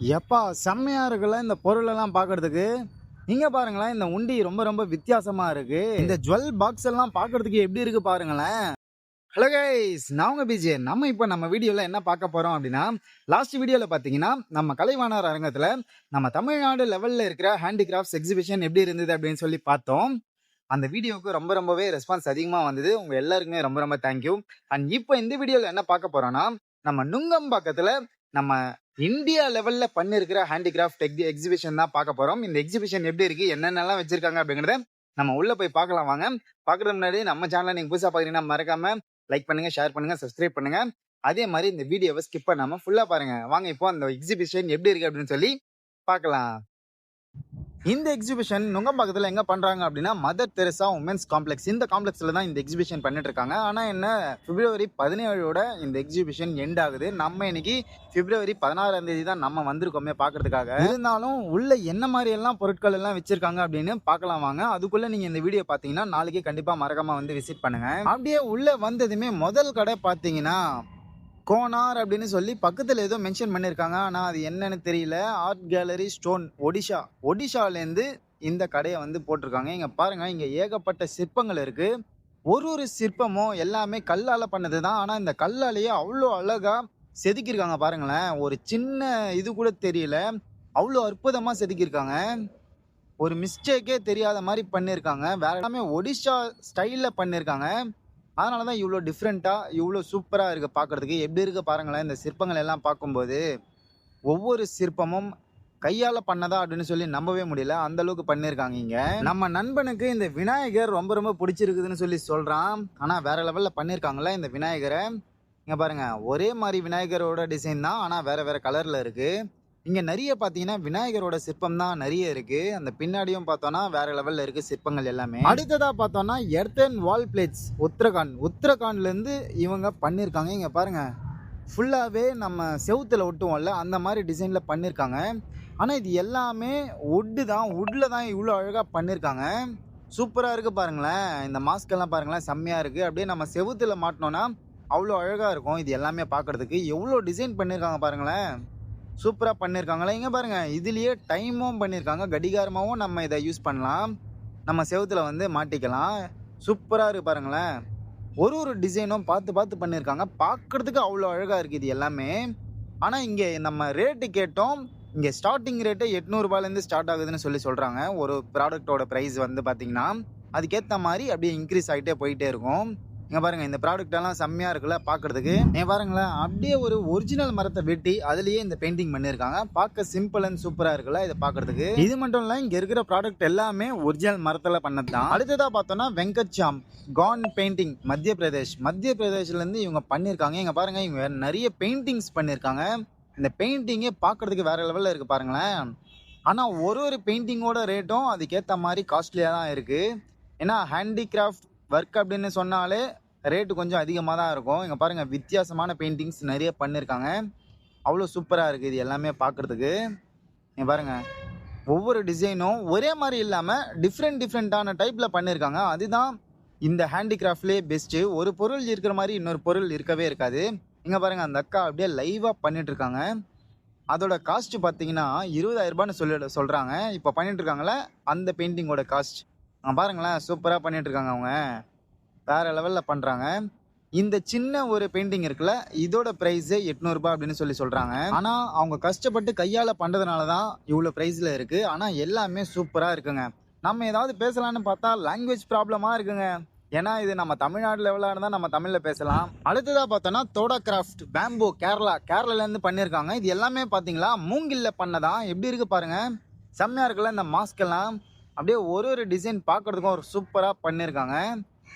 எப்பா செம்மையா இருக்குல்ல இந்த பொருள் எல்லாம் பாக்குறதுக்கு. இங்க பாருங்களேன், இந்த உண்டி ரொம்ப ரொம்ப வித்தியாசமா இருக்கு. இந்த ஜுவல் பாக்ஸ் எல்லாம் பாக்குறதுக்கு எப்படி இருக்கு பாருங்களேன். ஹலோ கைஸ், நான் உங்க பிஜே. நம்ம வீடியோல என்ன பார்க்க போறோம் அப்படின்னா, லாஸ்ட் வீடியோல பாத்தீங்கன்னா நம்ம கலைவாணர் அரங்கத்துல நம்ம தமிழ்நாடு லெவல்ல இருக்கிற ஹேண்டிகிராஃப்ட்ஸ் எக்ஸிபிஷன் எப்படி இருந்தது அப்படின்னு சொல்லி பார்த்தோம். அந்த வீடியோவுக்கு ரொம்பவே ரெஸ்பான்ஸ் அதிகமா வந்தது. உங்க எல்லாருக்குமே ரொம்ப தேங்க்யூ. அண்ட் இப்போ இந்த வீடியோல என்ன பார்க்க போறோம்னா, நம்ம நுங்கம்பாக்கத்துல நம்ம இந்தியா லெவல்ல பண்ணிருக்கிற ஹேண்டிகிராஃப்ட் எக்ஸிபிஷன் தான் பார்க்க போறோம். இந்த எக்ஸிபிஷன் எப்படி இருக்கு, என்னென்னலாம் வச்சிருக்காங்க அப்படிங்கறத நம்ம உள்ள போய் பார்க்கலாம் வாங்க. பார்க்கறது முன்னாடி நம்ம சேனலை நீங்க புதுசா பாத்தீங்கன்னா மறக்காம லைக் பண்ணுங்க, ஷேர் பண்ணுங்க, சப்ஸ்கிரைப் பண்ணுங்க. அதே மாதிரி இந்த வீடியோவை ஸ்கிப் பண்ணாம ஃபுல்லா பாருங்க. வாங்க இப்போ அந்த எக்ஸிபிஷன் எப்படி இருக்கு அப்படின்னு சொல்லி பார்க்கலாம். இந்த எக்ஸிபிஷன் நுங்கம்பாக்கத்தில் எங்க பண்றாங்க அப்படின்னா மதர் தெரசா உமன்ஸ் காம்ப்ளெக்ஸ். இந்த காம்ப்ளெக்ஸ்ல தான் இந்த எக்ஸிபிஷன் பண்ணிட்டு இருக்காங்க. ஆனா என்ன, பிப்ரவரி 17ஓட இந்த எக்ஸிபிஷன் எண்ட் ஆகுது. நம்ம இன்னைக்கு பிப்ரவரி 16ஆம் தேதி தான் நம்ம வந்திருக்கோமே பாக்குறதுக்காக. இருந்தாலும் உள்ள என்ன மாதிரி எல்லாம் பொருட்கள் எல்லாம் வச்சிருக்காங்க அப்படின்னு பார்க்கலாம் வாங்க. அதுக்குள்ள நீங்க இந்த வீடியோ பாத்தீங்கன்னா நாளைக்கு கண்டிப்பா மறக்காம வந்து விசிட் பண்ணுங்க. அப்படியே உள்ள வந்ததுமே முதல் கடை பாத்தீங்கன்னா கோனார் அப்படின்னு சொல்லி பக்கத்துல ஏதோ மென்ஷன் பண்ணிருக்காங்க. ஆனா அது என்னன்னு தெரியல. ஆர்ட் கேலரி ஸ்டோன் ஒடிஷாலேருந்து இந்த கடையை வந்து போட்டிருக்காங்க. இங்க பாருங்க, இங்க ஏகப்பட்ட சிற்பங்கள் இருக்கு. ஒரு சிற்பமும் எல்லாமே கல்லால பண்ணது தான். ஆனா இந்த கல்லாலேயே அவ்வளோ அழகா செதுக்கியிருக்காங்க பாருங்களேன். ஒரு சின்ன இது கூட தெரியல, அவ்வளோ அற்புதமா செதுக்கியிருக்காங்க. ஒரு மிஸ்டேக்கே தெரியாத மாதிரி பண்ணியிருக்காங்க. வேற எல்லாமே ஒடிஷா ஸ்டைல்ல பண்ணியிருக்காங்க. அதனால தான் இவ்வளோ டிஃப்ரெண்ட்டாக இவ்வளோ சூப்பராக இருக்குது பார்க்குறதுக்கு. எப்படி இருக்குது பாருங்களேன். இந்த சிற்பங்கள் எல்லாம் பார்க்கும்போது ஒவ்வொரு சிற்பமும் கையால் பண்ணதா அப்படின்னு சொல்லி நம்பவே முடியல. அந்த அளவுக்கு பண்ணியிருக்காங்க. இங்கே நம்ம நண்பனுக்கு இந்த விநாயகர் ரொம்ப பிடிச்சிருக்குதுன்னு சொல்லி சொல்கிறான். ஆனால் வேற லெவலில் பண்ணியிருக்காங்களே இந்த விநாயகரை. இங்கே பாருங்க, ஒரே மாதிரி விநாயகரோட டிசைன் தான், ஆனால் வேற வேற கலரில் இருக்குது. இங்க நிறைய பாத்தீங்கன்னா விநாயகரோட சிற்பம் தான் நிறைய இருக்கு. அந்த பின்னாடியும் பார்த்தோம்னா வேற லெவல்ல இருக்கு சிற்பங்கள் எல்லாமே. அடுத்ததா பார்த்தோம்னா எர்த்தன் வால் பிளேட்ஸ் உத்தரகாண்ட்ல இருந்து இவங்க பண்ணிருக்காங்க. இங்க பாருங்க, ஃபுல்லாவே நம்ம செவுத்துல ஒட்டுவோம்ல அந்த மாதிரி டிசைன்ல பண்ணிருக்காங்க. ஆனா இது எல்லாமே வுட்ல தான் இவ்வளோ அழகா பண்ணிருக்காங்க. சூப்பரா இருக்கு பாருங்களேன். இந்த மாஸ்க் எல்லாம் பாருங்களேன், செம்மையா இருக்கு. அப்படியே நம்ம செவுத்துல மாட்டினோம்னா அவ்வளோ அழகா இருக்கும். இது எல்லாமே பார்க்கறதுக்கு எவ்வளோ டிசைன் பண்ணிருக்காங்க பாருங்களேன். சூப்பராக பண்ணியிருக்காங்களே. இங்கே பாருங்கள், இதுலேயே டைமும் பண்ணியிருக்காங்க. கடிகாரமாகவும் நம்ம இதை யூஸ் பண்ணலாம், நம்ம செவத்தில் வந்து மாட்டிக்கலாம். சூப்பராக இருக்குது பாருங்களேன். ஒரு டிசைனும் பார்த்து பண்ணியிருக்காங்க. பார்க்குறதுக்கு அவ்வளோ அழகாக இருக்குது இது எல்லாமே. ஆனால் இங்கே நம்ம ரேட்டு கேட்டோம். இங்கே ஸ்டார்டிங் ரேட்டு 800 ரூபாயிலேருந்து ஸ்டார்ட் ஆகுதுன்னு சொல்லி சொல்கிறாங்க. ஒரு ப்ராடக்டோட ப்ரைஸ் வந்து பார்த்தீங்கன்னா அதுக்கேற்ற மாதிரி அப்படியே இன்க்ரீஸ் ஆகிட்டே போயிட்டே இருக்கும். இங்க பாருங்க, இந்த ப்ராடக்ட் எல்லாம் செம்மையா இருக்குல்ல பாக்குறதுக்கு. பாருங்களேன், அப்படியே ஒரு ஒரிஜினல் மரத்தை வெட்டி அதுலயே இந்த பெயிண்டிங் பண்ணிருக்காங்க. பார்க்க சிம்பிள் அண்ட் சூப்பரா இருக்குல்ல இதை பாக்குறதுக்கு. இது மட்டும் இல்ல, இங்க இருக்கிற ப்ராடக்ட் எல்லாமே ஒரிஜினல் மரத்துல பண்ணதுதான். அடுத்ததா பார்த்தோம்னா வெங்கட்சாம் கான் பெயிண்டிங் மத்திய பிரதேஷ்ல இருந்து இவங்க பண்ணிருக்காங்க. இங்க பாருங்க, இவங்க நிறைய பெயிண்டிங்ஸ் பண்ணிருக்காங்க. இந்த பெயிண்டிங்கே பாக்குறதுக்கு வேற லெவல்ல இருக்கு பாருங்களேன். ஆனா ஒரு பெயிண்டிங்கோட ரேட்டும் அதுக்கேற்ற மாதிரி காஸ்ட்லியா தான் இருக்கு. ஏன்னா ஹேண்டிகிராஃப்ட் ஒர்க் அப்படின்னு சொன்னாலே ரேட்டு கொஞ்சம் அதிகமாக தான் இருக்கும். இங்கே பாருங்கள், வித்தியாசமான பெயிண்டிங்ஸ் நிறைய பண்ணியிருக்காங்க. அவ்வளோ சூப்பராக இருக்குது இது எல்லாமே பார்க்குறதுக்கு. இங்கே பாருங்கள், ஒவ்வொரு டிசைனும் ஒரே மாதிரி இல்லாமல் டிஃப்ரெண்ட்டான டைப்பில் பண்ணியிருக்காங்க. அதுதான் இந்த ஹேண்டிகிராஃப்ட்லேயே பெஸ்ட்டு. ஒரு பொருள் இருக்கிற மாதிரி இன்னொரு பொருள் இருக்கவே இருக்காது. இங்கே பாருங்கள், அந்த அக்கா அப்படியே லைவாக பண்ணிகிட்ருக்காங்க. அதோட காஸ்ட் பார்த்தீங்கன்னா 20,000 ரூபான்னு சொல்கிறாங்க. இப்போ பண்ணிகிட்ருக்காங்களே அந்த பெயிண்டிங்கோட காஸ்ட் பாருங்களேன். சூப்பராக பண்ணிட்டு இருக்காங்க. அவங்க வேற லெவலில் பண்ணுறாங்க. இந்த சின்ன ஒரு பெயிண்டிங் இருக்குல்ல, இதோட ப்ரைஸே 800 ரூபாய் அப்படின்னு சொல்கிறாங்க. ஆனால் அவங்க கஷ்டப்பட்டு கையால் பண்ணுறதுனால தான் இவ்வளோ ப்ரைஸில் இருக்குது. ஆனால் எல்லாமே சூப்பராக இருக்குங்க. நம்ம ஏதாவது பேசலான்னு பார்த்தா லாங்குவேஜ் ப்ராப்ளமாக இருக்குங்க. ஏன்னா இது நம்ம தமிழ்நாடு லெவலாக இருந்தால் நம்ம தமிழில் பேசலாம். அடுத்ததாக பார்த்தோன்னா தோடா கிராஃப்ட் பேம்போ கேரளாலேருந்து பண்ணியிருக்காங்க. இது எல்லாமே பார்த்தீங்களா மூங்கில்ல பண்ணதான். எப்படி இருக்குது பாருங்கள், செம்மையாக இருக்குல்ல. இந்த மாஸ்க் எல்லாம் அப்படியே ஒரு டிசைன் பார்க்கறதுக்கும் ஒரு சூப்பராக பண்ணியிருக்காங்க.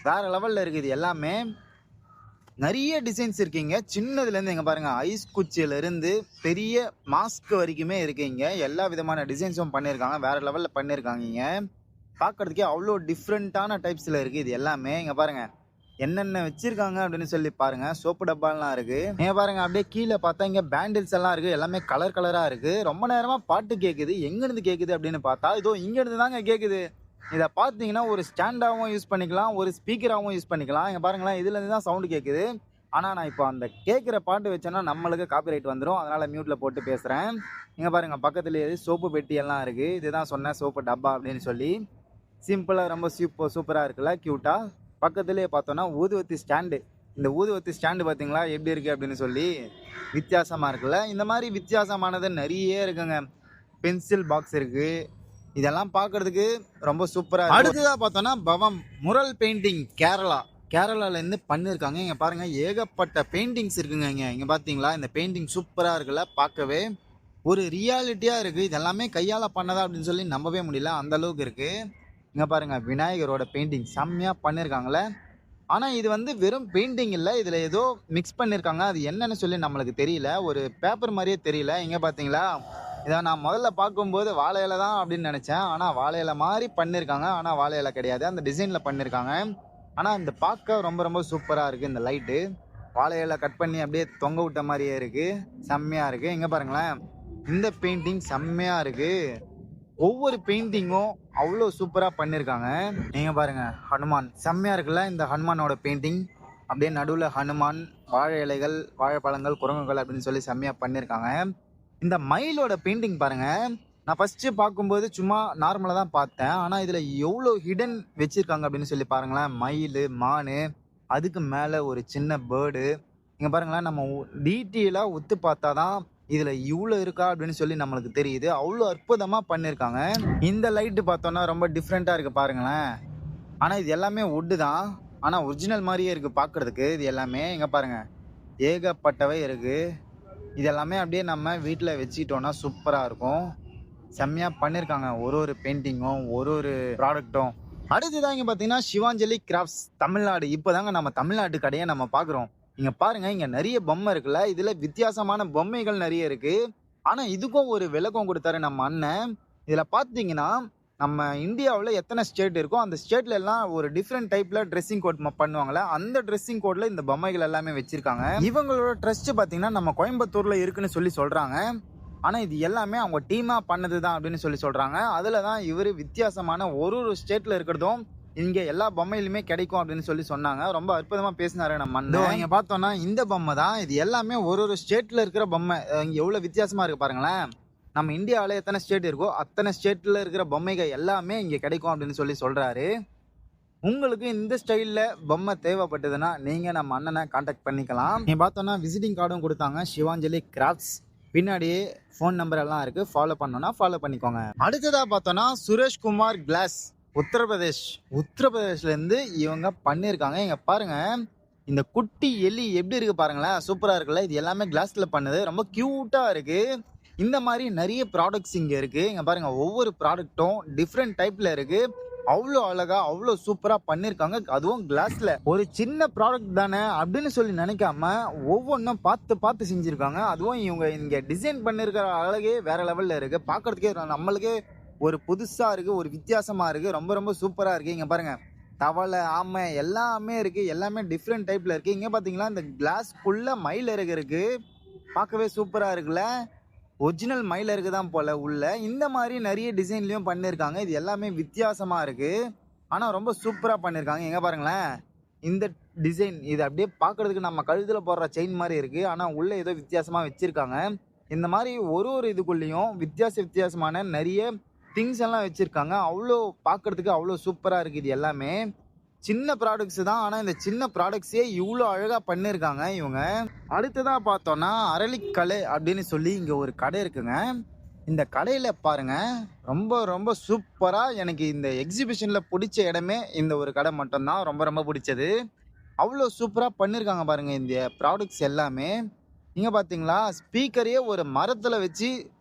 வேற லெவலில் இருக்குது. எல்லாமே நிறைய டிசைன்ஸ் இருக்கீங்க. சின்னதுலேருந்து எங்கே பாருங்கள், ஐஸ் குச்சியிலேருந்து பெரிய மாஸ்க் வரைக்குமே இருக்குங்க. எல்லா விதமான டிசைன்ஸும் பண்ணியிருக்காங்க. வேற லெவலில் பண்ணியிருக்காங்க. இங்கே பார்க்கறதுக்கே அவ்வளோ டிஃப்ரெண்ட்டான டைப்ஸில் இருக்குது இது எல்லாமே. இங்கே பாருங்கள், என்னென்ன வச்சிருக்காங்க அப்படின்னு சொல்லி பாருங்க. சோப்பு டப்பாலாம் இருக்கு. நீங்க பாருங்க, அப்படியே கீழே பார்த்தா இங்க பேண்டில்ஸ் எல்லாம் இருக்கு. எல்லாமே கலரா இருக்கு. ரொம்ப நேரமா பாட்டு கேக்குது. எங்க இருந்து கேக்குது அப்படின்னு பார்த்தா இதோ இங்க இருந்து தாங்க கேக்குது. இதை பார்த்தீங்கன்னா ஒரு ஸ்டாண்டாகவும் யூஸ் பண்ணிக்கலாம், ஒரு ஸ்பீக்கராகவும் யூஸ் பண்ணிக்கலாம். இங்க பாருங்களேன், இதுல இருந்து தான் சவுண்ட் கேக்குது. ஆனால் நான் இப்போ அந்த கேட்குற பாட்டு வச்சேன்னா நம்மளுக்கு காப்பிரைட் வந்துடும், அதனால் மியூட்டில் போட்டு பேசுகிறேன். இங்கே பாருங்கள், பக்கத்துலேயே சோப்பு பெட்டி எல்லாம் இருக்குது. இதுதான் சொன்னேன் சோப்பு டப்பா அப்படின்னு சொல்லி. சிம்பிளாக ரொம்ப சூப்பராக இருக்குல்ல, க்யூட்டாக. பக்கத்துலேயே பார்த்தோன்னா ஊதுவத்தி ஸ்டாண்டு. இந்த ஊதுவத்தி ஸ்டாண்டு பார்த்தீங்களா எப்படி இருக்குது அப்படின்னு சொல்லி வித்தியாசமாக இருக்குல்ல. இந்த மாதிரி வித்தியாசமானது நிறைய இருக்குங்க. பென்சில் பாக்ஸ் இருக்குது. இதெல்லாம் பார்க்குறதுக்கு ரொம்ப சூப்பராக. அடுத்ததாக பார்த்தோன்னா பவம் முரல் பெயிண்டிங் கேரளாலேருந்து பண்ணியிருக்காங்க. இங்கே பாருங்கள், ஏகப்பட்ட பெயிண்டிங்ஸ் இருக்குங்க. இங்கே பார்த்தீங்களா, இந்த பெயிண்டிங் சூப்பராக இருக்குல்ல, பார்க்கவே ஒரு ரியாலிட்டியாக இருக்குது. இதெல்லாமே கையால் பண்ணதா அப்படின்னு சொல்லி நம்பவே முடியல, அந்தளவுக்கு இருக்குது. இங்கே பாருங்கள், விநாயகரோட பெயிண்டிங் செம்மையாக பண்ணியிருக்காங்களே. ஆனால் இது வந்து வெறும் பெயிண்டிங் இல்லை, இதில் ஏதோ மிக்ஸ் பண்ணியிருக்காங்க. அது என்னன்னு சொல்லி நம்மளுக்கு தெரியல, ஒரு பேப்பர் மாதிரியே தெரியல. இங்கே பார்த்தீங்களா, இதை நான் முதல்ல பார்க்கும்போது வாழை இலை தான் அப்படின்னு நினச்சேன். ஆனால் வாழை இலை மாதிரி பண்ணியிருக்காங்க, ஆனால் வாழை இலை கிடையாது, அந்த டிசைனில் பண்ணியிருக்காங்க. ஆனால் இந்த பார்க்க ரொம்ப ரொம்ப சூப்பராக இருக்குது. இந்த லைட்டு வாழை இலை கட் பண்ணி அப்படியே தொங்க விட்ட மாதிரியே இருக்குது, செம்மையாக இருக்குது. இங்கே பாருங்களேன், இந்த பெயிண்டிங் செம்மையாக இருக்குது. ஒவ்வொரு பெயிண்டிங்கும் அவ்வளோ சூப்பராக பண்ணியிருக்காங்க. நீங்கள் பாருங்கள், ஹனுமான் செம்மையாக இருக்குல்ல. இந்த ஹனுமானோட பெயிண்டிங் அப்படியே நடுவில் ஹனுமான், வாழை இலைகள், வாழைப்பழங்கள், குரங்குகள் அப்படின்னு சொல்லி செம்மையாக பண்ணியிருக்காங்க. இந்த மயிலோட பெயிண்டிங் பாருங்கள், நான் ஃபஸ்ட்டு பார்க்கும்போது சும்மா நார்மலாக தான் பார்த்தேன். ஆனால் இதில் எவ்வளோ ஹிடன் வச்சுருக்காங்க அப்படின்னு சொல்லி பாருங்களேன். மயில், மான், அதுக்கு மேலே ஒரு சின்ன பேர்டு. இங்கே பாருங்களேன், நம்ம டீட்டெயிலாக ஒத்து பார்த்தா தான் இதில் இவ்வளோ இருக்கா அப்படின்னு சொல்லி நம்மளுக்கு தெரியுது. அவ்வளோ அற்புதமாக பண்ணியிருக்காங்க. இந்த லைட்டு பார்த்தோன்னா ரொம்ப டிஃப்ரெண்ட்டாக இருக்குது பாருங்களேன். ஆனால் இது எல்லாமே வுட்டு தான், ஆனால் ஒரிஜினல் மாதிரியே இருக்குது பார்க்குறதுக்கு. இது எல்லாமே இங்கே பாருங்கள், ஏகப்பட்டவை இருக்குது. இது எல்லாமே அப்படியே நம்ம வீட்டில் வச்சுக்கிட்டோன்னா சூப்பராக இருக்கும். செம்மையாக பண்ணியிருக்காங்க ஒரு பெயிண்டிங்கும் ஒரு ப்ராடக்ட்டும். அடுத்ததான் இங்கே பார்த்தீங்கன்னா சிவாஞ்சலி கிராஃப்ட்ஸ் தமிழ்நாடு. இப்போ தாங்க நம்ம தமிழ்நாட்டு கடையை நம்ம பார்க்குறோம். இங்கே பாருங்கள், இங்கே நிறைய பொம்மை இருக்குல்ல, இதில் வித்தியாசமான பொம்மைகள் நிறைய இருக்குது. ஆனால் இதுக்கும் ஒரு விளக்கம் கொடுத்தாரு நம்ம அண்ணன். இதில் பார்த்தீங்கன்னா நம்ம இந்தியாவில் எத்தனை ஸ்டேட் இருக்கோ அந்த ஸ்டேட்ல எல்லாம் ஒரு டிஃப்ரெண்ட் டைப்பில் ட்ரெஸ்ஸிங் கோட் பண்ணுவாங்களே, அந்த ட்ரெஸ்ஸிங் கோடில் இந்த பொம்மைகள் எல்லாமே வச்சுருக்காங்க. இவங்களோட ட்ரஸ்ட் பார்த்தீங்கன்னா நம்ம கோயம்புத்தூரில் இருக்குன்னு சொல்லி சொல்கிறாங்க. ஆனால் இது எல்லாமே அவங்க டீமாக பண்ணது தான் அப்படின்னு சொல்லி சொல்கிறாங்க. அதில் தான் இவர் வித்தியாசமான ஒரு ஸ்டேட்டில் இருக்கிறதும் இங்கே எல்லா பொம்மையிலுமே கிடைக்கும் அப்படின்னு சொல்லி சொன்னாங்க. ரொம்ப அற்புதமாக பேசினாரு நம்ம அண்ணன். இங்கே பார்த்தோன்னா இந்த பொம்மை தான், இது எல்லாமே ஒரு ஸ்டேட்டில் இருக்கிற பொம்மை. இங்கே எவ்வளோ வித்தியாசமாக இருக்குது பாருங்களேன். நம்ம இந்தியாவில் எத்தனை ஸ்டேட் இருக்கோ அத்தனை ஸ்டேட்டில் இருக்கிற பொம்மைகள் எல்லாமே இங்கே கிடைக்கும் அப்படின்னு சொல்லி சொல்கிறாரு. உங்களுக்கு இந்த ஸ்டைலில் பொம்மை தேவைப்பட்டதுன்னா நீங்கள் நம்ம அண்ணனை கான்டாக்ட் பண்ணிக்கலாம். நீங்கள் பார்த்தோன்னா விசிட்டிங் கார்டும் கொடுத்தாங்க, சிவாஞ்சலி கிராஃப்ட்ஸ். பின்னாடியே ஃபோன் நம்பர் எல்லாம் இருக்குது, ஃபாலோ பண்ணோன்னா ஃபாலோ பண்ணிக்கோங்க. அடுத்ததாக பார்த்தோன்னா சுரேஷ்குமார் கிளாஸ், உத்தரப்பிரதேஷ்லேருந்து இவங்க பண்ணியிருக்காங்க. இங்கே பாருங்கள், இந்த குட்டி எலி எப்படி இருக்குது பாருங்களேன், சூப்பராக இருக்குல்ல. இது எல்லாமே கிளாஸில் பண்ணது, ரொம்ப க்யூட்டாக இருக்குது. இந்த மாதிரி நிறைய ப்ராடக்ட்ஸ் இங்கே இருக்குது. இங்கே பாருங்கள், ஒவ்வொரு ப்ராடக்ட்டும் டிஃப்ரெண்ட் டைப்பில் இருக்குது. அவ்வளோ அழகா அவ்வளோ சூப்பராக பண்ணியிருக்காங்க. அதுவும் கிளாஸில் ஒரு சின்ன ப்ராடக்ட் தானே அப்படின்னு சொல்லி நினைக்காம ஒவ்வொன்றும் பார்த்து பார்த்து செஞ்சுருக்காங்க. அதுவும் இவங்க இங்கே டிசைன் பண்ணியிருக்கிற அழகே வேறு லெவலில் இருக்குது. பார்க்குறதுக்கே நம்மளுக்கே ஒரு புதுசாக இருக்குது, ஒரு வித்தியாசமாக இருக்குது, ரொம்ப ரொம்ப சூப்பராக இருக்குது. இங்கே பாருங்கள், தவளை, ஆமை எல்லாமே இருக்குது, எல்லாமே டிஃப்ரெண்ட் டைப்பில் இருக்குது. இங்கே பார்த்தீங்களா, இந்த கிளாஸ்க்குள்ளே மயில் இருக்குது, பார்க்கவே சூப்பராக இருக்குல்ல. ஒரிஜினல் மயிலருக்கு தான் போல் உள்ள. இந்த மாதிரி நிறைய டிசைன்லேயும் பண்ணியிருக்காங்க. இது எல்லாமே வித்தியாசமாக இருக்குது, ஆனால் ரொம்ப சூப்பராக பண்ணியிருக்காங்க. எங்கே பாருங்களேன், இந்த டிசைன் இது அப்படியே பார்க்குறதுக்கு நம்ம கழுத்தில் போடுற செயின் மாதிரி இருக்குது, ஆனால் உள்ளே ஏதோ வித்தியாசமாக வச்சுருக்காங்க. இந்த மாதிரி ஒரு இதுக்குள்ளேயும் வித்தியாசமான நிறைய திங்ஸ் எல்லாம் வச்சுருக்காங்க. அவ்வளோ பார்க்குறதுக்கு அவ்வளோ சூப்பராக இருக்குது. இது எல்லாமே சின்ன ப்ராடக்ட்ஸ் தான், ஆனால் இந்த சின்ன ப்ராடக்ட்ஸே இவ்வளோ அழகாக பண்ணியிருக்காங்க இவங்க. அடுத்ததாக பார்த்தோன்னா அரளிக்கலை அப்படின்னு சொல்லி இங்கே ஒரு கடை இருக்குங்க. இந்த கடையில் பாருங்கள், ரொம்ப ரொம்ப சூப்பராக எனக்கு இந்த எக்ஸிபிஷனில் பிடிச்ச இடமே இந்த ஒரு கடை மட்டும்தான், ரொம்ப ரொம்ப பிடிச்சது. அவ்வளோ சூப்பராக பண்ணியிருக்காங்க பாருங்கள் இந்த ப்ராடக்ட்ஸ் எல்லாமே. நீங்கள் பார்த்தீங்களா, ஸ்பீக்கரையே ஒரு மரத்தில் வச்சு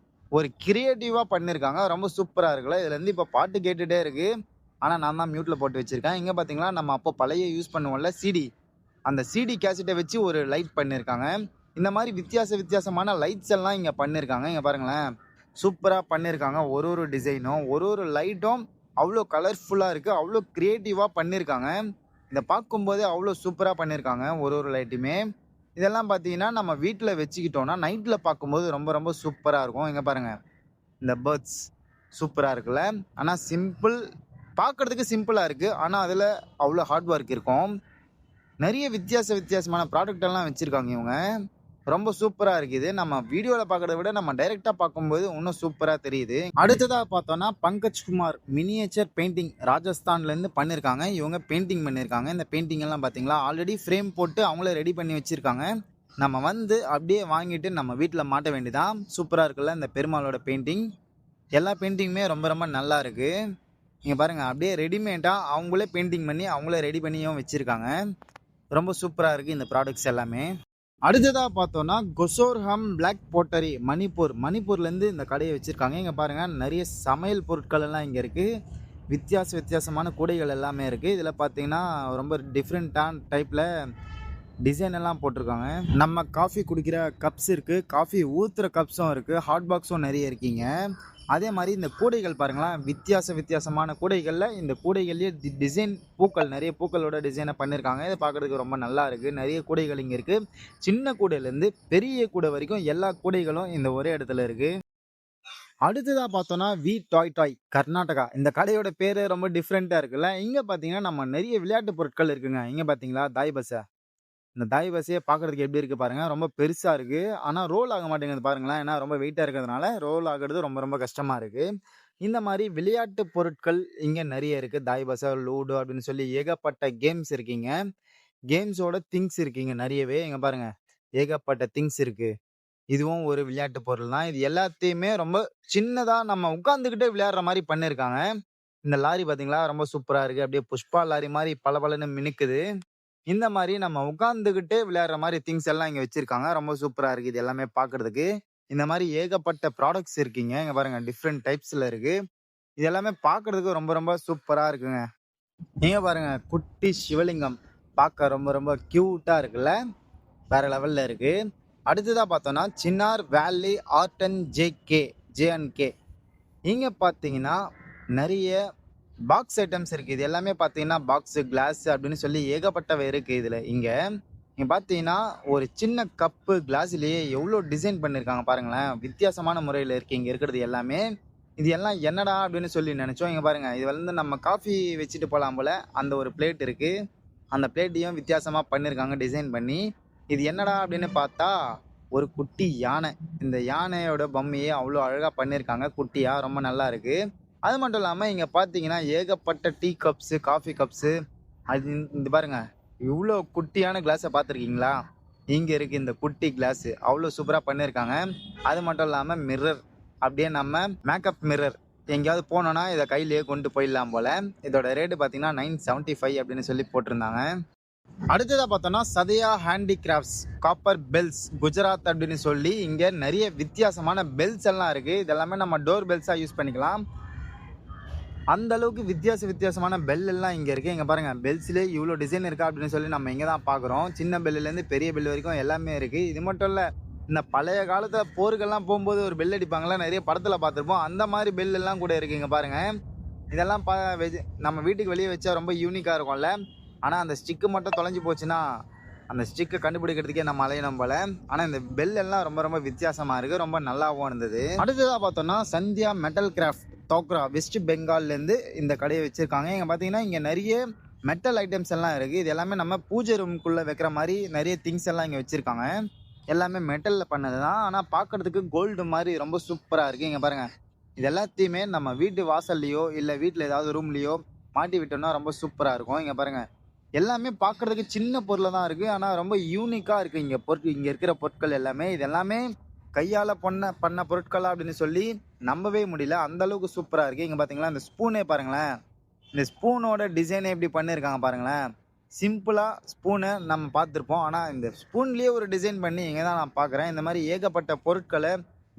ஒரு கிரியேட்டிவாக பண்ணியிருக்காங்க, ரொம்ப சூப்பராக இருக்குல்ல. இதுலேருந்து இப்போ பாட்டு கேட்டுகிட்டே இருக்குது, ஆனால் நான் தான் மியூட்டில் போட்டு வச்சுருக்கேன். இங்கே பார்த்தீங்களா, நம்ம அப்போ பழைய யூஸ் பண்ணுவோம்ல சிடி, அந்த சிடி கேசட்டை வச்சு ஒரு லைட் பண்ணியிருக்காங்க. இந்த மாதிரி வித்தியாசமான லைட்ஸ் எல்லாம் இங்கே பண்ணியிருக்காங்க. இங்கே பாருங்களேன், சூப்பராக பண்ணியிருக்காங்க. ஒரு டிசைனும் ஒரு லைட்டும் அவ்வளோ கலர்ஃபுல்லாக இருக்குது, அவ்வளோ க்ரியேட்டிவாக பண்ணியிருக்காங்க. இதை பார்க்கும்போதே அவ்வளோ சூப்பராக பண்ணியிருக்காங்க ஒரு லைட்டுமே. இதெல்லாம் பார்த்தீங்கன்னா நம்ம வீட்டில் வச்சுக்கிட்டோன்னா நைட்டில் பார்க்கும்போது ரொம்ப ரொம்ப சூப்பராக இருக்கும். இங்கே பாருங்கள், இந்த பேர்ட்ஸ் சூப்பராக இருக்குல்ல. ஆனால் பார்க்குறதுக்கு சிம்பிளாக இருக்குது, ஆனால் அதில் அவ்வளோ ஹார்ட் ஒர்க் இருக்கும். நிறைய வித்தியாசமான ப்ராடக்ட் எல்லாம் வச்சுருக்காங்க இவங்க. ரொம்ப சூப்பராக இருக்குது. நம்ம வீடியோவில் பார்க்குறத விட நம்ம டைரெக்டாக பார்க்கும்போது இன்னும் சூப்பராக தெரியுது. அடுத்ததாக பார்த்தோன்னா பங்கஜ் குமார் மினியேச்சர் பெயிண்டிங் ராஜஸ்தான்லேருந்து பண்ணியிருக்காங்க. இவங்க பெயிண்டிங் பண்ணியிருக்காங்க. இந்த பெயிண்டிங் எல்லாம் பார்த்தீங்களா ஆல்ரெடி ஃப்ரேம் போட்டு அவங்களே ரெடி பண்ணி வச்சுருக்காங்க. நம்ம வந்து அப்படியே வாங்கிட்டு நம்ம வீட்டில் மாட்ட வேண்டியதான். சூப்பராக இருக்குல்ல இந்த பெருமாளோட பெயிண்டிங். எல்லா பெயிண்டிங்குமே ரொம்ப ரொம்ப நல்லா இருக்குது. நீங்கள் பாருங்கள் அப்படியே ரெடிமேடாக அவங்களே பெயிண்டிங் பண்ணி அவங்களே ரெடி பண்ணியும் வச்சுருக்காங்க. ரொம்ப சூப்பராக இருக்குது இந்த ப்ராடக்ட்ஸ் எல்லாமே. அடுத்ததாக பார்த்தோன்னா கொசோர்ஹம் பிளாக் போட்டரி மணிப்பூர்லேருந்து இந்த கடையை வச்சுருக்காங்க. இங்கே பாருங்கள் நிறைய சமையல் பொருட்கள் எல்லாம் இங்கே இருக்குது. வித்தியாசமான கூடைகள் எல்லாமே இருக்குது. இதில் பார்த்தீங்கன்னா ரொம்ப டிஃப்ரெண்ட்டான டைப்பில் டிசைன் எல்லாம் போட்டிருக்காங்க. நம்ம காஃபி குடிக்கிற கப்ஸ் இருக்குது, காஃபி ஊற்றுற கப்ஸும் இருக்குது, ஹாட் பாக்ஸும் நிறைய இருக்கீங்க. அதே மாதிரி இந்த கூடைகள் பாருங்களேன், வித்தியாசமான கூடைகளில் இந்த கூடைகள்லேயே டிசைன் நிறைய பூக்களோட டிசைனை பண்ணியிருக்காங்க. இதை பார்க்குறதுக்கு ரொம்ப நல்லா இருக்குது. நிறைய கூடைகள் இங்கே இருக்குது. சின்ன கூடையிலேருந்து பெரிய கூடை வரைக்கும் எல்லா கூடைகளும் இந்த ஒரே இடத்துல இருக்குது. அடுத்ததாக பார்த்தோன்னா டாய் கர்நாடகா. இந்த கடையோட பேர் ரொம்ப டிஃப்ரெண்ட்டாக இருக்குல்ல. இங்கே பார்த்தீங்கன்னா நம்ம நிறைய விளையாட்டு பொருட்கள் இருக்குங்க. இங்கே பார்த்தீங்களா தாய் பஸ்ஸை, இந்த தாய் பஸ்ஸே பார்க்குறதுக்கு எப்படி இருக்குது பாருங்கள். ரொம்ப பெருசாக இருக்குது. ஆனால் ரோல் ஆக மாட்டேங்குது பாருங்களேன். ஏன்னா ரொம்ப வெயிட்டாக இருக்கிறதுனால ரோல் ஆகிறது ரொம்ப கஷ்டமாக இருக்குது. இந்த மாதிரி விளையாட்டு பொருட்கள் இங்கே நிறைய இருக்குது. தாய் பஸ்ஸா, லூடோ அப்படின்னு சொல்லி ஏகப்பட்ட கேம்ஸ் இருக்கீங்க. கேம்ஸோட திங்ஸ் இருக்கீங்க நிறையவே. இங்கே பாருங்கள் ஏகப்பட்ட திங்ஸ் இருக்குது. இதுவும் ஒரு விளையாட்டு பொருள் தான். இது எல்லாத்தையுமே ரொம்ப சின்னதாக நம்ம உட்காந்துக்கிட்டே விளையாடுற மாதிரி பண்ணியிருக்காங்க. இந்த லாரி பார்த்தீங்களா ரொம்ப சூப்பராக இருக்குது. அப்படியே புஷ்பா லாரி மாதிரி பளபளன்னு மினுக்குது. இந்த மாதிரி நம்ம உட்காந்துக்கிட்டே விளையாடுற மாதிரி திங்ஸ் எல்லாம் இங்கே வச்சிருக்காங்க. ரொம்ப சூப்பராக இருக்குது இது எல்லாமே பார்க்கறதுக்கு. இந்த மாதிரி ஏகப்பட்ட ப்ராடக்ட்ஸ் இருக்கீங்க. இங்கே பாருங்க டிஃப்ரெண்ட் டைப்ஸில் இருக்கு. இது எல்லாமே பார்க்கறதுக்கு ரொம்ப சூப்பராக இருக்குங்க. நீங்க பாருங்க குட்டி சிவலிங்கம் பார்க்க ரொம்ப க்யூட்டாக இருக்குல்ல, வேற லெவலில் இருக்கு. அடுத்ததாக பார்த்தோன்னா சின்னார் வேலி ஆர்ட் அண்ட் ஜேஎன்கே. இங்கே பார்த்தீங்கன்னா நிறைய பாக்ஸ் ஐட்டம்ஸ் இருக்குது. இது எல்லாமே பார்த்தீங்கன்னா பாக்ஸு, கிளாஸ் அப்படின்னு சொல்லி ஏகப்பட்டவை இருக்குது இதில். இங்கே பார்த்தீங்கன்னா ஒரு சின்ன கப்பு கிளாஸ்லேயே எவ்வளோ டிசைன் பண்ணியிருக்காங்க பாருங்களேன். வித்தியாசமான முறையில் இருக்குது இங்கே இருக்கிறது எல்லாமே. இது எல்லாம் என்னடா அப்படின்னு சொல்லி நினச்சோம். இங்கே பாருங்கள், இது வந்து நம்ம காஃபி வச்சுட்டு போகலாம் போல். அந்த ஒரு பிளேட் இருக்குது. அந்த பிளேட்டையும் வித்தியாசமாக பண்ணியிருக்காங்க டிசைன் பண்ணி. இது என்னடா அப்படின்னு பார்த்தா ஒரு குட்டி யானை. இந்த யானையோட பொம்மையே அவ்வளோ அழகாக பண்ணியிருக்காங்க. குட்டியாக ரொம்ப நல்லா இருக்குது. அது மட்டும் இல்லாமல் இங்கே பார்த்தீங்கன்னா ஏகப்பட்ட டீ கப்ஸு, காஃபி கப்ஸு. அது இந்த பாருங்க இவ்வளோ குட்டியான கிளாஸை பார்த்துருக்கீங்களா? இங்கே இருக்குது இந்த குட்டி கிளாஸு. அவ்வளோ சூப்பராக பண்ணியிருக்காங்க. அது மட்டும் இல்லாமல் மிரர், அப்படியே நம்ம மேக்கப் மிரர் எங்கேயாவது போனோன்னா இதை கையிலேயே கொண்டு போயிடலாம் போல். இதோட ரேட்டு பார்த்தீங்கன்னா 975 அப்படின்னு சொல்லி போட்டிருந்தாங்க. அடுத்ததாக பார்த்தோன்னா sadhya handicrafts copper bells Gujarat அப்படின்னு சொல்லி இங்கே நிறைய வித்தியாசமான பெல்ஸ் எல்லாம் இருக்குது. இதெல்லாமே நம்ம டோர் பெல்ஸாக யூஸ் பண்ணிக்கலாம். அந்த அளவுக்கு வித்தியாசமான பெல் எல்லாம் இங்கே இருக்குது. இங்கே பாருங்கள் பெல்ஸ்லேயே இவ்வளோ டிசைன் இருக்கா அப்படின்னு சொல்லி நம்ம இங்கே தான் பார்க்குறோம். சின்ன பெல்லுலேருந்து பெரிய பெல் வரைக்கும் எல்லாமே இருக்குது. இது மட்டும் இல்லை, இந்த பழைய காலத்தில் போருக்கெல்லாம் போகும்போது ஒரு பெல் அடிப்பாங்களா, நிறைய படத்தில் பார்த்துருப்போம். அந்த மாதிரி பெல் எல்லாம் கூட இருக்குது. இங்கே பாருங்கள் இதெல்லாம் நம்ம வீட்டுக்கு வெளியே வச்சா ரொம்ப யூனிக்காக இருக்கும்ல. ஆனால் அந்த ஸ்டிக்கு மட்டும் தொலைஞ்சி போச்சுன்னா அந்த ஸ்டிக்கை கண்டுபிடிக்கிறதுக்கே நம்ம அலையணும் போல். ஆனால் இந்த பெல் எல்லாம் ரொம்ப வித்தியாசமாக இருக்குது. ரொம்ப நல்லாவும் இருந்தது. அடுத்ததாக பார்த்தோன்னா Sandhya metal craft Dokra West பெங்கால்லேருந்து இந்த கடையை வச்சுருக்காங்க. இங்கே பார்த்தீங்கன்னா இங்கே நிறைய மெட்டல் ஐட்டம்ஸ் எல்லாம் இருக்குது. இது எல்லாமே நம்ம பூஜை ரூம்குள்ளே வைக்கிற மாதிரி நிறைய திங்ஸ் எல்லாம் இங்கே வச்சுருக்காங்க. எல்லாமே மெட்டலில் பண்ணது தான். ஆனால் பார்க்குறதுக்கு கோல்டு மாதிரி ரொம்ப சூப்பராக இருக்குது. இங்கே பாருங்கள் இது எல்லாத்தையுமே நம்ம வீட்டு வாசல்லையோ இல்லை வீட்டில் ஏதாவது ரூம்லேயோ மாட்டி விட்டோம்னா ரொம்ப சூப்பராக இருக்கும். இங்கே பாருங்கள் எல்லாமே பார்க்குறதுக்கு சின்ன பொருளாக தான் இருக்குது. ஆனால் ரொம்ப யூனிக்காக இருக்குது இங்கே இருக்கிற பொருட்கள் எல்லாமே. இது எல்லாமே கையால் பண்ண பொருட்களா அப்படின்னு சொல்லி நம்பவே முடியல. அந்த அளவுக்கு சூப்பராக இருக்குது. இங்கே பார்த்தீங்களா இந்த ஸ்பூனே பாருங்களேன். இந்த ஸ்பூனோட டிசைனை எப்படி பண்ணியிருக்காங்க பாருங்களேன். சிம்பிளாக ஸ்பூனை நம்ம பார்த்துருப்போம். ஆனால் இந்த ஸ்பூன்லேயே ஒரு டிசைன் பண்ணி இங்கே தான் நான் பார்க்குறேன். இந்த மாதிரி ஏகப்பட்ட பொருட்களை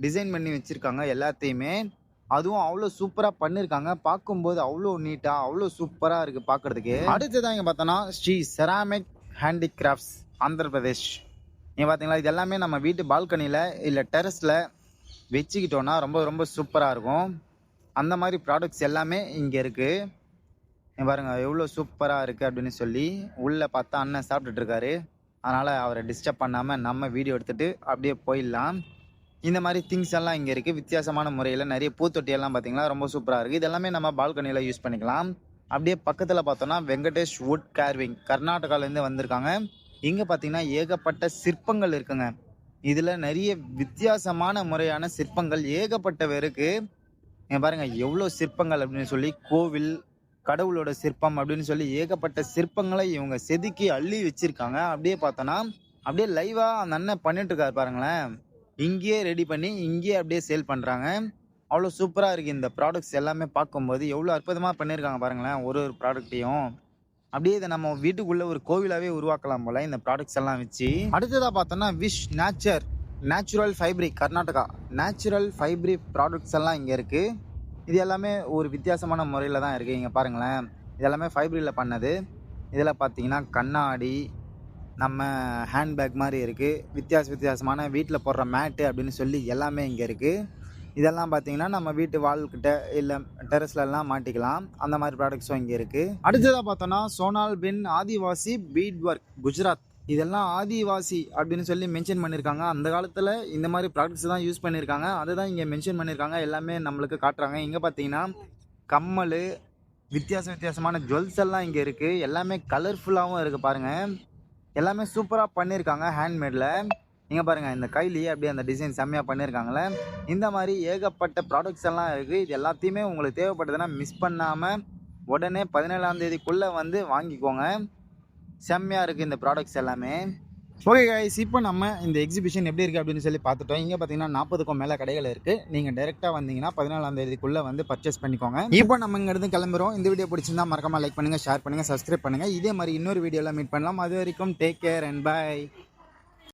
டிசைன் பண்ணி வச்சுருக்காங்க எல்லாத்தையுமே. அதுவும் அவ்வளோ சூப்பராக பண்ணியிருக்காங்க. பார்க்கும்போது அவ்வளோ நீட்டாக அவ்வளோ சூப்பராக இருக்குது பார்க்குறதுக்கு. அடுத்ததான் இங்கே பார்த்தோன்னா ஸ்ரீ செராமிக் ஹேண்டிகிராஃப்ட்ஸ் ஆந்திர பிரதேஷ். நீங்கள் பார்த்தீங்களா இது எல்லாமே நம்ம வீட்டு பால்கனியில் இல்லை டெரஸில் வச்சுக்கிட்டோன்னா ரொம்ப சூப்பராக இருக்கும். அந்த மாதிரி ப்ராடக்ட்ஸ் எல்லாமே இங்கே இருக்குது. பாருங்கள் எவ்வளோ சூப்பராக இருக்குது அப்படின்னு சொல்லி. உள்ளே பார்த்தா அண்ணன் சாப்பிட்டுட்ருக்காரு. அதனால் அவரை டிஸ்டர்ப் பண்ணாமல் நம்ம வீடியோ எடுத்துகிட்டு அப்படியே போயிடலாம். இந்த மாதிரி திங்ஸ் எல்லாம் இங்கே இருக்குது. வித்தியாசமான முறையில் நிறைய பூத்தொட்டியெல்லாம் பார்த்தீங்களா ரொம்ப சூப்பராக இருக்குது. இதெல்லாமே நம்ம பால்கனியில் யூஸ் பண்ணிக்கலாம். அப்படியே பக்கத்தில் பார்த்தோன்னா வெங்கடேஷ் வுட் கேர்விங் கர்நாடகாலேருந்து வந்திருக்காங்க. இங்கே பார்த்தீங்கன்னா ஏகப்பட்ட சிற்பங்கள் இருக்குங்க. இதில் நிறைய வித்தியாசமான முறையான சிற்பங்கள் ஏகப்பட்டவை இருக்குது. இங்கே பாருங்கள் எவ்வளோ சிற்பங்கள் அப்படின்னு சொல்லி, கோவில் கடவுளோட சிற்பம் அப்படின்னு சொல்லி ஏகப்பட்ட சிற்பங்களை இவங்க செதுக்கி அள்ளி வச்சிருக்காங்க. அப்படியே பார்த்தோன்னா அப்படியே லைவாக அந்த அண்ணன் பண்ணிட்டு இருக்காரு பாருங்களேன். இங்கேயே ரெடி பண்ணி இங்கேயே அப்படியே சேல் பண்ணுறாங்க. அவ்வளோ சூப்பராக இருக்குது இந்த ப்ராடக்ட்ஸ் எல்லாமே பார்க்கும்போது. எவ்வளோ அற்புதமாக பண்ணியிருக்காங்க பாருங்களேன் ஒரு ஒரு ப்ராடக்ட்டையும். அப்படியே இதை நம்ம வீட்டுக்குள்ளே ஒரு கோவிலாகவே உருவாக்கலாம் போல் இந்த ப்ராடக்ட்ஸ் எல்லாம் வச்சு. அடுத்ததாக பார்த்தோன்னா wish natural fabric Karnataka. Natural fabric products எல்லாம் இங்கே இருக்குது. இது எல்லாமே ஒரு வித்தியாசமான முறையில் தான் இருக்குது. இங்கே பாருங்களேன், இது எல்லாமே ஃபைப்ரில் பண்ணது. இதில் பார்த்தீங்கன்னா கண்ணாடி, நம்ம ஹேண்ட்பேக் மாதிரி இருக்குது. வித்தியாசமான வீட்டில் போடுற மேட்டு அப்படின்னு சொல்லி எல்லாமே இங்கே இருக்குது. இதெல்லாம் பார்த்தீங்கன்னா நம்ம வீட்டு வால்கிட்ட இல்லை டெரஸ்லலாம் மாட்டிக்கலாம். அந்த மாதிரி ப்ராடக்ட்ஸும் இங்கே இருக்குது. அடுத்ததாக பார்த்தோன்னா சோனால் பின் ஆதிவாசி பீட் ஒர்க் குஜராத். இதெல்லாம் ஆதிவாசி அப்படின்னு சொல்லி மென்ஷன் பண்ணியிருக்காங்க. அந்த காலத்தில் இந்த மாதிரி ப்ராடக்ட்ஸ் தான் யூஸ் பண்ணியிருக்காங்க. அதை தான் இங்கே மென்ஷன் பண்ணியிருக்காங்க. எல்லாமே நம்மளுக்கு காட்டுறாங்க. இங்கே பார்த்தீங்கன்னா கம்மல், வித்தியாசமான ஜுவல்ஸ் எல்லாம் இங்கே இருக்குது. எல்லாமே கலர்ஃபுல்லாகவும் இருக்குது பாருங்கள். எல்லாமே சூப்பராக பண்ணியிருக்காங்க ஹேண்ட்மேடில். இங்கே பாருங்கள், இந்த கையிலேயே அப்படியே அந்த டிசைன் செம்மையாக பண்ணியிருக்காங்களே. இந்த மாதிரி ஏகப்பட்ட ப்ராடக்ட்ஸ் எல்லாம் இருக்குது. இது எல்லாத்தையுமே உங்களுக்கு தேவைப்பட்டதுன்னா மிஸ் பண்ணாமல் உடனே 17ஆம் தேதிக்குள்ளே வந்து வாங்கிக்கோங்க. செம்மையாக இருக்குது இந்த ப்ராடக்ட்ஸ் எல்லாமே. ஓகே கைஸ், இப்போ நம்ம இந்த எக்ஸிபிஷன் எப்படி இருக்குது அப்படின்னு சொல்லி பார்த்துட்டோம். இங்கே பார்த்தீங்கன்னா 40க்கும் மேலே கடைகள் இருக்குது. நீங்கள் டேரெக்டாக வந்தீங்கன்னா 14ஆம் தேதிக்குள்ளே வந்து பர்ச்சேஸ் பண்ணிக்கோங்க. இப்போ நம்ம இங்கேருந்து கிளம்புறோம். இந்த வீடியோ பிடிச்சிருந்தா மறக்காமல் லைக் பண்ணுங்கள், ஷேர் பண்ணுங்கள், சப்ஸ்கிரைப் பண்ணுங்கள். இதே மாதிரி இன்னொரு வீடியோவில் மீட் பண்ணலாம். அது வரைக்கும் டேக் கேர் அண்ட் பை.